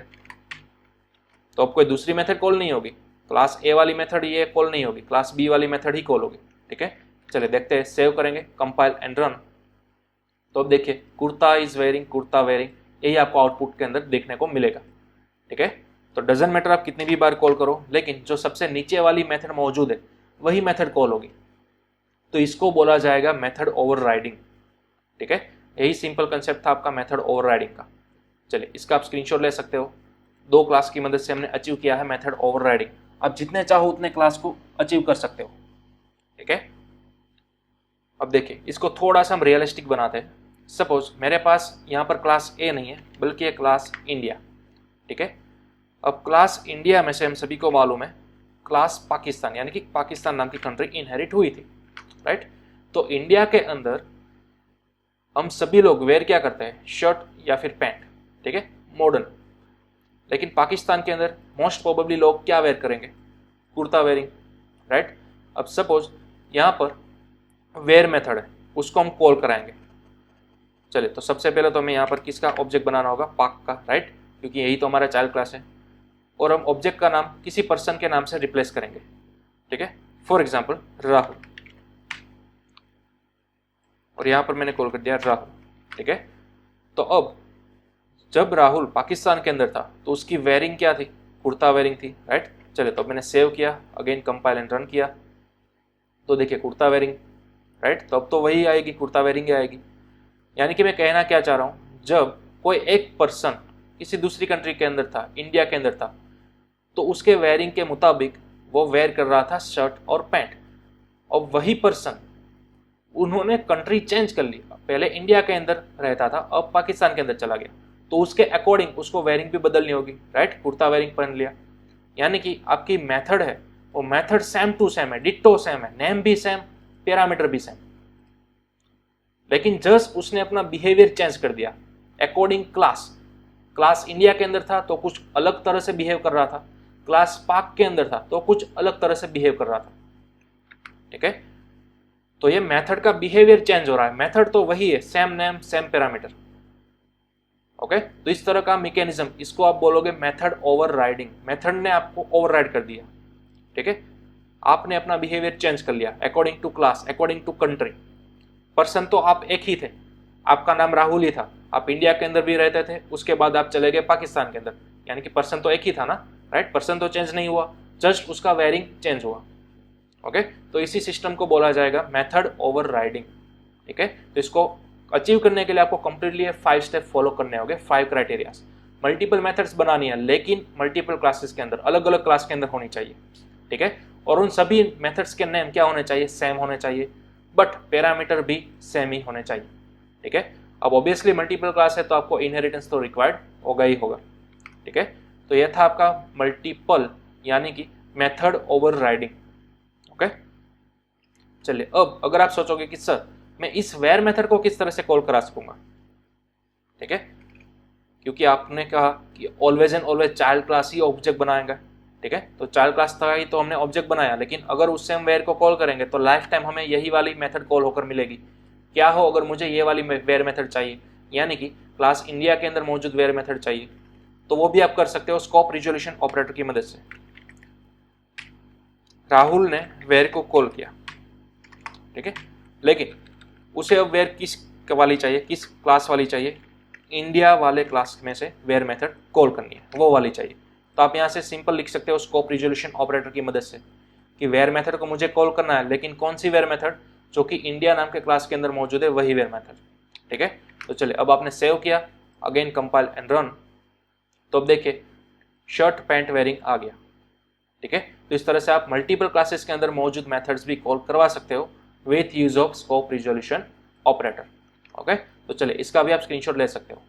तो अब कोई दूसरी मेथड कॉल नहीं होगी, क्लास ए वाली मेथड ये कॉल नहीं होगी, क्लास बी वाली मेथड ही कॉल होगी, ठीक है। चलिए देखते हैं, सेव करेंगे, कंपाइल एंड रन, तो अब देखिए kurta is wearing, kurta wearing, यही आपको आउटपुट के अंदर देखने को मिलेगा, ठीक है। तो डजन मैटर आप कितनी भी बार कॉल करो, लेकिन जो सबसे नीचे वाली मेथड मौजूद है वही मेथड कॉल होगी, तो इसको बोला जाएगा मेथड ओवरराइडिंग, ठीक है। यही सिंपल कंसेप्ट था आपका मेथड ओवरराइडिंग का। चलिए इसका आप स्क्रीनशॉट ले सकते हो, 2 क्लास की मदद से हमने अचीव किया है मेथड ओवरराइडिंग। आप जितने चाहो उतने क्लास को अचीव कर सकते हो, ठीक है। अब देखिए इसको थोड़ा सा हम रियलिस्टिक बनाते हैं। सपोज मेरे पास यहाँ पर क्लास ए नहीं है, बल्कि है क्लास इंडिया, ठीक है। अब क्लास इंडिया में से हम सभी को मालूम है क्लास पाकिस्तान, यानी कि पाकिस्तान नाम की कंट्री इनहेरिट हुई थी, राइट। तो इंडिया के अंदर हम सभी लोग वेयर क्या करते हैं, शर्ट या फिर पैंट, ठीक है, मॉडर्न। लेकिन पाकिस्तान के अंदर मोस्ट प्रोबेबली लोग क्या वेयर करेंगे, कुर्ता वेयरिंग, राइट। अब सपोज यहाँ पर वेयर मेथड है, उसको हम कॉल कराएंगे। चलिए तो सबसे पहले तो हमें यहाँ पर किसका ऑब्जेक्ट बनाना होगा, पाक का, राइट, क्योंकि यही तो हमारा चाइल्ड क्लास है। और हम ऑब्जेक्ट का नाम किसी पर्सन के नाम से रिप्लेस करेंगे, ठीक है, फॉर एग्जाम्पल राहुल। और यहाँ पर मैंने कॉल कर दिया राहुल, ठीक है। तो अब जब राहुल पाकिस्तान के अंदर था तो उसकी वेयरिंग क्या थी, कुर्ता वेयरिंग थी, राइट। चलिए, तो मैंने सेव किया, अगेन कंपाइल एंड रन किया, तो देखिए कुर्ता वेयरिंग, राइट। तो अब तो वही आएगी, कुर्ता वेयरिंग ही आएगी। यानी कि मैं कहना क्या चाह रहा हूँ, जब कोई एक पर्सन किसी दूसरी कंट्री के अंदर था, इंडिया के अंदर था, तो उसके वेयरिंग के मुताबिक वो वेयर कर रहा था शर्ट और पैंट। और वही पर्सन, उन्होंने कंट्री चेंज कर लिया, पहले इंडिया के अंदर रहता था, अब पाकिस्तान के अंदर चला गया, तो उसके अकॉर्डिंग उसको वेयरिंग भी बदलनी होगी, राइट। कुर्ता वेयरिंग पहन लिया, यानी कि आपकी मेथड है वो मेथड सेम टू सेम है, डिट्टो सेम है, नेम भी सेम, पैरामीटर भी सेम, लेकिन जस्ट उसने अपना बिहेवियर चेंज कर दिया अकॉर्डिंग क्लास। क्लास इंडिया के अंदर था तो कुछ अलग तरह से बिहेव कर रहा था, क्लास पाक के अंदर था तो कुछ अलग तरह से बिहेव कर रहा था, ठीक है। तो ये मेथड का बिहेवियर चेंज हो रहा है, मेथड तो वही है, same name same parameter, okay. तो इस तरह का मैकेनिज्म, इसको आप बोलोगे मेथड ओवरराइडिंग। मेथड ने आपको ओवरराइड कर दिया, ठीक है, आपने अपना बिहेवियर चेंज कर लिया according to class, according to country. Person तो आप एक ही थे, आपका नाम राहुल ही था, आप इंडिया के अंदर भी रहते थे, उसके बाद आप चले गए पाकिस्तान के अंदर, यानी कि पर्सन तो एक ही था ना, राइट। पर्सन तो चेंज नहीं हुआ, जस्ट उसका वेयरिंग चेंज हुआ, ओके। तो इसी सिस्टम को बोला जाएगा मेथड ओवरराइडिंग, ठीक है। तो इसको अचीव करने के लिए आपको कंप्लीटली 5 स्टेप फॉलो करने होंगे, 5 क्राइटेरियाज। मल्टीपल मेथड्स बनानी है, लेकिन मल्टीपल क्लासेस के अंदर, अलग अलग क्लास के अंदर होनी चाहिए, ठीक है। और उन सभी मेथड्स के नेम क्या होने चाहिए, सेम होने चाहिए, बट पैरामीटर भी सेम ही होने चाहिए, ठीक है। अब ऑब्वियसली मल्टीपल क्लास है तो आपको इनहेरिटेंस तो रिक्वायर्ड होगा ही होगा, ठीक है। तो यह था आपका मल्टीपल यानी कि मेथड ओवरराइडिंग, ओके। चलिए, अब अगर आप सोचोगे कि सर मैं इस वेयर मेथड को किस तरह से कॉल करा सकूंगा, ठीक है, क्योंकि आपने कहा कि always and always child class he object बनाएगा, ठीक है। तो चाइल्ड क्लास था ही तो हमने ऑब्जेक्ट बनाया, लेकिन अगर उससे हम वेयर को कॉल करेंगे तो लाइफ टाइम हमें यही वाली मेथड कॉल होकर मिलेगी। क्या हो, अगर मुझे ये वाली वेयर मेथड चाहिए, यानी कि क्लास इंडिया के अंदर मौजूद वेयर मेथड चाहिए, तो वो भी आप कर सकते हो स्कोप रिजोल्यूशन ऑपरेटर की मदद से। राहुल ने वेयर को कॉल किया, ठीक है, लेकिन उसे अब वेयर किस वाली चाहिए, किस क्लास वाली चाहिए, इंडिया वाले क्लास में से वेयर मेथड कॉल करनी है, वो वाली चाहिए। तो आप यहाँ से सिंपल लिख सकते हो स्कोप रिजोल्यूशन ऑपरेटर की मदद से कि वेयर मेथड को मुझे कॉल करना है, लेकिन कौन सी वेयर मेथड, जो कि इंडिया नाम के क्लास के अंदर मौजूद है, वही वेयर मेथड, ठीक है। तो चलिए, अब आपने सेव किया, अगेन कंपाइल एंड रन, तो अब देखिए शर्ट पैंट वेयरिंग आ गया, ठीक है। तो इस तरह से आप मल्टीपल क्लासेस के अंदर मौजूद मेथड्स भी कॉल करवा सकते हो with use of scope resolution operator, okay. तो चलिए, इसका भी आप स्क्रीनशॉट ले सकते हो,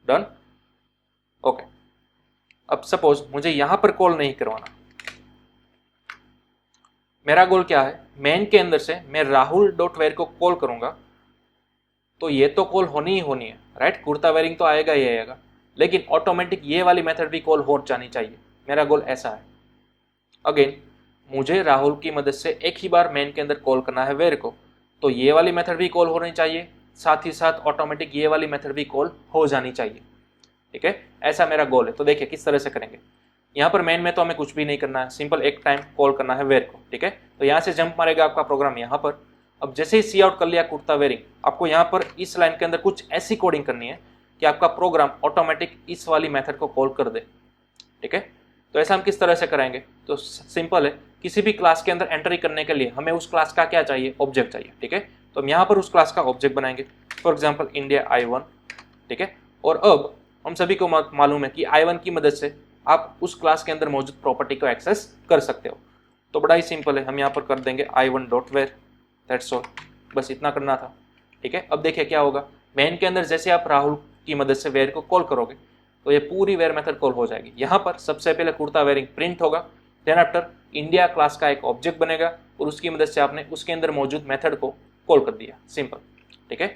डन, ओके। अब सपोज मुझे यहां पर कॉल नहीं करवाना, मेरा गोल क्या है, मेन के अंदर से मैं राहुल डॉट वेयर को कॉल करूंगा, तो ये तो कॉल होनी ही होनी है, राइट। कुर्ता वेयरिंग तो आएगा ही आएगा, लेकिन ऑटोमेटिक ये वाली मेथड भी कॉल हो जानी चाहिए, मेरा गोल ऐसा है। अगेन मुझे राहुल की मदद से एक ही बार मेन के अंदर कॉल करना है वेयर को, तो ये वाली मेथड भी कॉल होनी चाहिए, साथ ही साथ ऑटोमेटिक ये वाली मेथड भी कॉल हो जानी चाहिए, ठीक है। ऐसा मेरा गोल है। तो देखिए किस तरह से करेंगे, यहाँ पर मेन में तो हमें कुछ भी नहीं करना है, सिंपल एक टाइम कॉल करना है वेयर को, ठीक है। तो यहाँ से जंप मारेगा आपका प्रोग्राम यहाँ पर। अब जैसे ही सी आउट कर लिया कुर्ता वेयरिंग, आपको यहाँ पर इस लाइन के अंदर कुछ ऐसी कोडिंग करनी है कि आपका प्रोग्राम ऑटोमेटिक इस वाली मेथड को कॉल कर दे, ठीक है। तो ऐसा हम किस तरह से करेंगे, तो सिंपल है, किसी भी क्लास के अंदर एंट्री करने के लिए हमें उस क्लास का क्या चाहिए, ऑब्जेक्ट चाहिए, ठीक है। तो हम यहाँ पर उस क्लास का ऑब्जेक्ट बनाएंगे, फॉर एग्जाम्पल इंडिया I1, ठीक है। और अब हम सभी को मालूम है कि I1 की मदद से आप उस क्लास के अंदर मौजूद प्रॉपर्टी को एक्सेस कर सकते हो। तो बड़ा ही सिंपल है, हम यहाँ पर कर देंगे I1 dot where, that's all, बस इतना करना था, ठीक है। अब देखिए क्या होगा, मेन के अंदर जैसे आप राहुल की मदद से वेयर को कॉल करोगे तो ये पूरी वेयर मेथड कॉल हो जाएगी। यहाँ पर सबसे पहले कुर्ता वेयरिंग प्रिंट होगा, देन आफ्टर इंडिया क्लास का एक ऑब्जेक्ट बनेगा और उसकी मदद से आपने उसके अंदर मौजूद मेथड को कॉल कर दिया, सिंपल, ठीक है।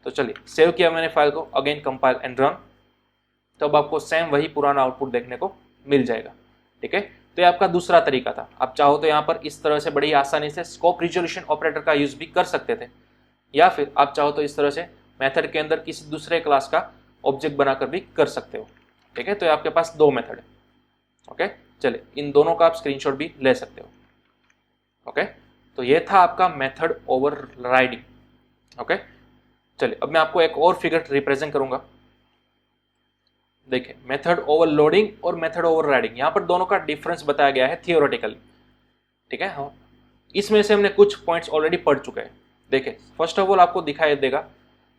तो चलिए, सेव किया मैंने फाइल को, अगेन कंपाइल एंड रन, तो अब आपको सेम वही पुराना आउटपुट देखने को मिल जाएगा, ठीक है। तो ये आपका दूसरा तरीका था। आप चाहो तो यहाँ पर इस तरह से बड़ी आसानी से स्कोप रिजोल्यूशन ऑपरेटर का यूज भी कर सकते थे, या फिर आप चाहो तो इस तरह से मेथड के अंदर किसी दूसरे क्लास का ऑब्जेक्ट बनाकर भी कर सकते हो, ठीक है। तो ये आपके पास दो मेथड है, ओके। चलिए, इन दोनों का आप स्क्रीनशॉट भी ले सकते हो, ओके। तो ये था आपका मेथड ओवरराइडिंग। ओके, चलिए अब मैं आपको एक और फिगर रिप्रेजेंट करूंगा। देखिए मेथड ओवरलोडिंग और मेथड ओवरराइडिंग, यहाँ पर दोनों का डिफरेंस बताया गया है थियोरेटिकली। ठीक है, हाँ इसमें से हमने कुछ पॉइंट्स ऑलरेडी पढ़ चुके हैं। देखिए फर्स्ट ऑफ ऑल आपको दिखाई देगा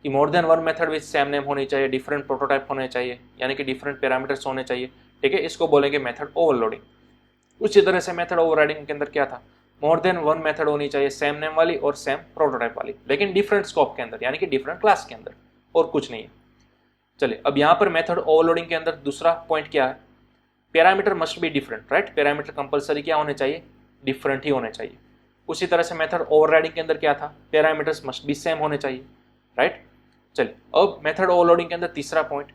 कि more than one method with same name होनी चाहिए, डिफरेंट प्रोटोटाइप होने चाहिए, यानी कि डिफरेंट पैरामीटर्स होने चाहिए। ठीक है, इसको बोलेंगे मेथड ओवरलोडिंग। उसी तरह से मेथड ओवरराइडिंग के अंदर क्या था, मोर देन वन मेथड होनी चाहिए सेम नेम वाली और सेम प्रोटोटाइप वाली, लेकिन डिफरेंट स्कोप के अंदर, यानी कि डिफरेंट क्लास के अंदर, और कुछ नहीं है। चलिए अब यहाँ पर मेथड ओवरलोडिंग के अंदर दूसरा पॉइंट क्या है, parameter must be different, right. Parameter compulsory क्या होने चाहिए, डिफरेंट ही होने चाहिए। उसी तरह से मेथड ओवरराइडिंग के अंदर क्या था, पैरामीटर्स मस्ट बी सेम होने चाहिए, राइट। चलिए अब मेथड ओवरलोडिंग के अंदर तीसरा पॉइंट,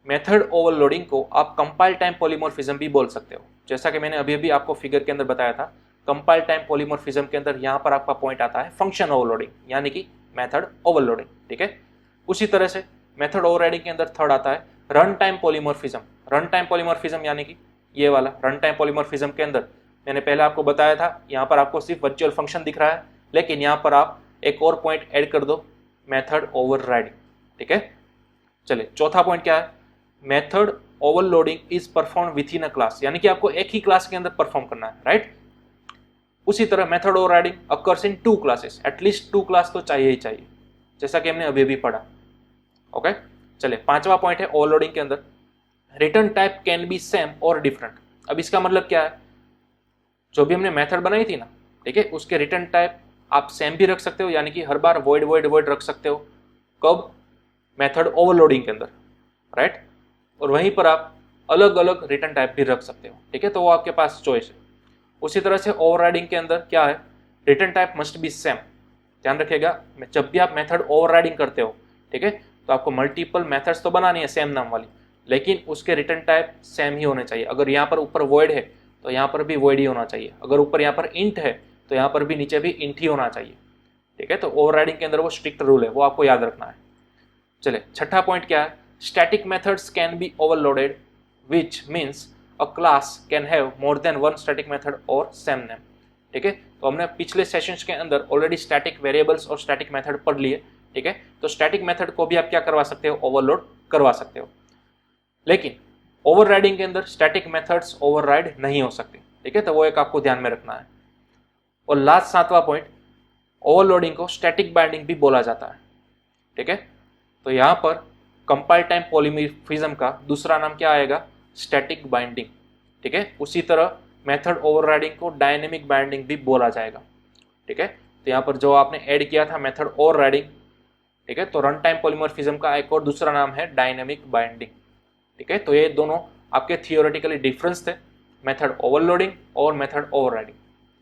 मेथड ओवरलोडिंग को आप कंपाइल टाइम पॉलीमॉर्फिज्म भी बोल सकते हो। जैसा कि मैंने अभी अभी आपको फिगर के अंदर बताया था, कंपाइल टाइम पॉलीमॉर्फिज्म के अंदर यहाँ पर आपका पॉइंट आता है फंक्शन ओवरलोडिंग, यानी कि मेथड ओवरलोडिंग। ठीक है, उसी तरह से मेथड ओवरराइडिंग के अंदर थर्ड आता है run time polymorphism. Run time polymorphism यानी कि ये वाला रन टाइम पॉलीमॉर्फिज्म के अंदर मैंने पहले आपको बताया था, यहाँ पर आपको सिर्फ वर्चुअल फंक्शन दिख रहा है, लेकिन यहाँ पर आप एक और पॉइंट ऐड कर दो, मेथड ओवरराइडिंग। ठीक है, चलिए चौथा पॉइंट क्या है, method overloading is perform with in a class, यानी कि आपको एक ही क्लास के अंदर परफॉर्म करना है, राइट। उसी तरह method overriding occurs in 2 classes, at least 2 class तो चाहिए ही चाहिए, जैसा कि हमने अभी अभी पढ़ा। ओके, चलिए पांचवा पॉइंट है ओवरलोडिंग के अंदर return type can be same और डिफरेंट। अब इसका मतलब क्या है, जो भी हमने मेथड बनाई थी ना, ठीक है, उसके रिटर्न टाइप आप सेम भी रख सकते हो, यानी कि हर बार वॉइड वॉइड वॉइड रख सकते हो। कब, मेथड ओवरलोडिंग के अंदर, राइट। और वहीं पर आप अलग अलग रिटर्न टाइप भी रख सकते हो। ठीक है, तो वो आपके पास चॉइस है। उसी तरह से ओवरराइडिंग के अंदर क्या है, return type must be same. ध्यान रखिएगा, जब भी आप मेथड ओवरराइडिंग करते हो, ठीक है, तो आपको मल्टीपल मेथड्स तो बनानी है सेम नाम वाली, लेकिन उसके रिटर्न टाइप सेम ही होने चाहिए। अगर यहाँ पर ऊपर वॉइड है तो यहाँ पर भी वॉइड ही होना चाहिए, अगर ऊपर यहाँ पर इंट है तो यहाँ पर भी नीचे भी इंट ही होना चाहिए। ठीक है, तो ओवरराइडिंग के अंदर वो स्ट्रिक्ट रूल है, वो आपको याद रखना है। चले छठा पॉइंट क्या है, static methods can be overloaded which means a class can have more than one static method और सेम नेम। ठीक है, तो हमने पिछले सेशंस के अंदर ऑलरेडी स्टैटिक वेरिएबल्स और स्टैटिक मेथड पढ़ लिए। ठीक है, तो स्टैटिक मेथड को भी आप क्या करवा सकते हो, ओवरलोड करवा सकते हो, लेकिन ओवरराइडिंग के अंदर स्टैटिक मेथड्स ओवरराइड नहीं हो सकते। ठीक है, तो वो एक आपको ध्यान में रखना है। और लास्ट सातवां पॉइंट, ओवरलोडिंग को स्टैटिक बाइंडिंग भी बोला जाता है। ठीक है, तो यहाँ पर कंपाइल टाइम पॉलीमॉर्फिज्म का दूसरा नाम क्या आएगा, स्टैटिक बाइंडिंग। ठीक है, उसी तरह मेथड ओवरराइडिंग को डायनेमिक बाइंडिंग भी बोला जाएगा। ठीक है, तो यहाँ पर जो आपने ऐड किया था मेथड ओवरराइडिंग, ठीक है, तो रन टाइम पॉलीमॉर्फिज्म का एक और दूसरा नाम है डायनेमिक बाइंडिंग। ठीक है, तो ये दोनों आपके थियोरेटिकली डिफरेंस थे, मेथड ओवरलोडिंग और मेथड ओवरराइडिंग।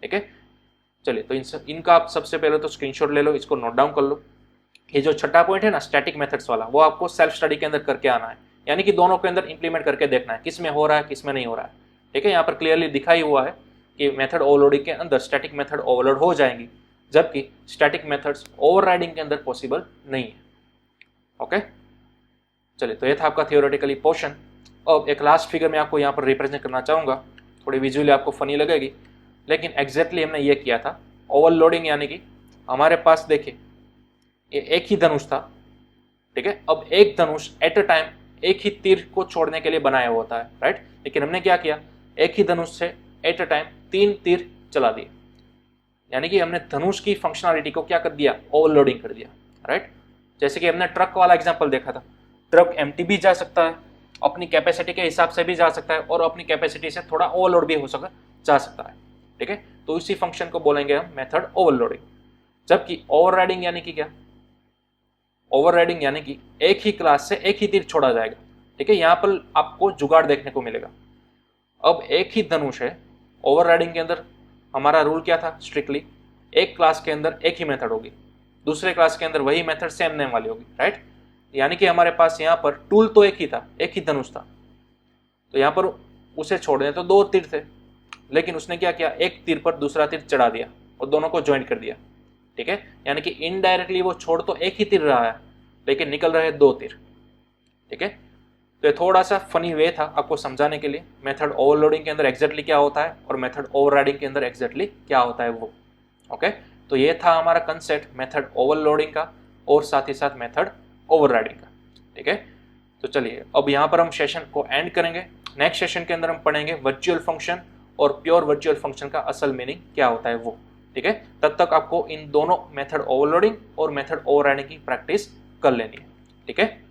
ठीक है, चलिए तो इनका आप सबसे पहले तो स्क्रीनशॉट ले लो, इसको नोट डाउन कर लो। ये जो छठा पॉइंट है ना स्टैटिक मेथड्स वाला, वो आपको सेल्फ स्टडी के अंदर करके आना है, यानी कि दोनों के अंदर इंप्लीमेंट करके देखना है किस में हो रहा है किस में नहीं हो रहा है। ठीक है, यहाँ पर क्लियरली दिखाई हुआ है कि मेथड ओवरलोडिंग के अंदर स्टैटिक मेथड ओवरलोड हो जाएंगी, जबकि स्टैटिक मेथड्स ओवरराइडिंग के अंदर पॉसिबल नहीं है। ओके, चलिए तो ये था आपका थियोरेटिकली पोर्शन। अब एक लास्ट फिगर मैं आपको यहाँ पर रिप्रेजेंट करना चाहूँगा, थोड़ी विजुअली आपको फनी लगेगी, लेकिन एग्जैक्टली हमने ये किया था। ओवरलोडिंग यानी कि हमारे पास देखिए ये एक ही धनुष था, ठीक है, अब एक धनुष एट अ टाइम एक ही तीर को छोड़ने के लिए बनाया हुआ होता है, राइट। लेकिन हमने क्या किया, एक ही धनुष से एट अ टाइम 3 तीर चला दिए, यानी कि हमने धनुष की फंक्शनलिटी को क्या कर दिया, ओवरलोडिंग कर दिया, राइट। जैसे कि हमने ट्रक वाला एग्जाम्पल देखा था, ट्रक एम्प्टी भी जा सकता है, अपनी कैपेसिटी के हिसाब से भी जा सकता है, और अपनी कैपेसिटी से थोड़ा ओवरलोड भी हो सकता जा सकता है। ठीक है, तो इसी फंक्शन को बोलेंगे हम मेथड ओवरलोडिंग। जबकि ओवरराइडिंग यानी कि क्या, ओवरराइडिंग यानी कि एक ही क्लास से एक ही तीर छोड़ा जाएगा। ठीक है, यहाँ पर आपको जुगाड़ देखने को मिलेगा। अब एक ही धनुष है, ओवरराइडिंग के अंदर हमारा रूल क्या था, स्ट्रिक्टली एक क्लास के अंदर एक ही मेथड होगी, दूसरे क्लास के अंदर वही मेथड सेम नेम वाली होगी, राइट। यानी कि हमारे पास यहाँ पर टूल तो एक ही था, एक ही धनुष था, तो यहाँ पर उसे छोड़ दें तो 2 तीर थे, लेकिन उसने क्या किया, एक तीर पर दूसरा तीर चढ़ा दिया और दोनों को ज्वाइंट कर दिया। ठीक है, यानी कि इनडायरेक्टली वो छोड़ तो एक ही तीर रहा है, लेकिन निकल रहे 2 तीर। ठीक है, तो ये थोड़ा सा फनी वे था आपको समझाने के लिए मेथड ओवरलोडिंग के अंदर एग्जैक्टली क्या होता है और मेथड ओवरराइडिंग के अंदर एग्जैक्टली क्या होता है वो। ओके, तो ये था हमारा कंसेप्ट मेथड ओवरलोडिंग का और साथ ही साथ मेथड ओवरराइडिंग का। ठीक है, तो चलिए अब यहाँ पर हम सेशन को एंड करेंगे। नेक्स्ट सेशन के अंदर हम पढ़ेंगे वर्चुअल फंक्शन और प्योर वर्चुअल फंक्शन का असल मीनिंग क्या होता है वो। ठीक है, तब तक आपको इन दोनों मेथड ओवरलोडिंग और मेथड ओवरराइडिंग की प्रैक्टिस कर लेनी है। ठीक है।